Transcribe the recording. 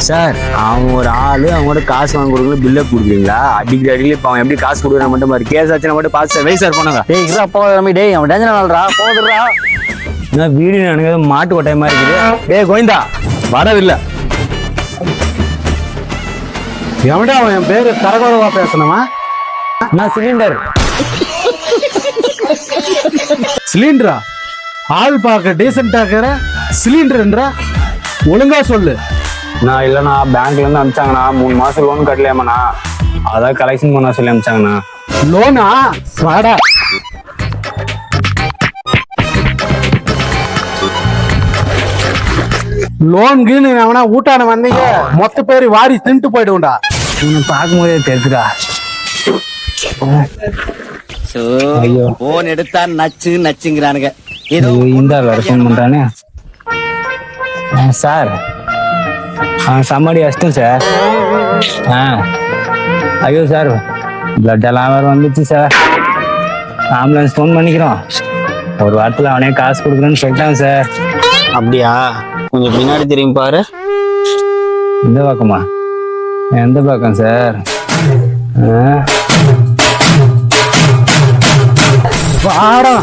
Sir அவன் ஒரு ஆளு அவங்களோட காசு வாங்க கொடுக்கல பில்லை கொடுக்குறீங்களா? அடிக்கிற அடியில் இப்போ அவன் எப்படி காசு கொடுக்குறான் மட்டும் மாதிரி கேஸ் ஆச்சுன்னா மட்டும் பார்த்து சார் வெய் சார் பண்ணுங்க. டேய் இருடா அப்பா தம்பி, டேய் அவன் டேஞ்சர் ஆள்றா, போதுடா. என்ன வீடு எனக்கு ஏதோ மாட்டு கொட்டாய மாதிரி இருக்குது. டேய் கோவிந்தா வரவில்லை. எவன்டா அவன்? என் பேரு கரகோரவா பேசணுமா? நான் சிலிண்டர். சிலிண்டரா? ஆள் பார்க்க டீசென்டா இருக்கிற சிலிண்டர்ன்றா? ஒழுங்கா சொல்லு. நான் இல்லைண்ணா பேங்க்ல இருந்து அனுப்பிச்சாங்கண்ணா 3 மாசம் லோன் கட்டலையாமண்ணா, அதான் கலெக்ஷன் பண்ண சொல்லி அனுப்பிச்சாங்கண்ணா. லோனா? வாடா. லோன்குன்னு அவனா ஊட்டான வந்தீங்க மொத்த பேரு வாரி தின்ட்டு போயிடுவோம்டா. உன்னை பார்க்கும்போதே தெரிஞ்சுடா. ஐயோ போன் எடுத்தா நச்சு நச்சுங்கிறானுங்க. ஏதோ இந்த வேற ஃபோன் பண்றானே. சார் சம்மடி அஷ்டம் சார். ஐயோ சார் பிளட் எல்லாம் வேறு வந்துச்சு சார். ஆம்புலன்ஸ் ஃபோன் பண்ணிக்கிறோம், ஒரு வாரத்தில் அவனே காசு கொடுக்குறேன்னு சொல்லிட்டான் சார். அப்படியா? கொஞ்சம் பின்னாடி திரும்பி பாரு. இந்த பக்கமா? எந்த பக்கம் சார்? வாடா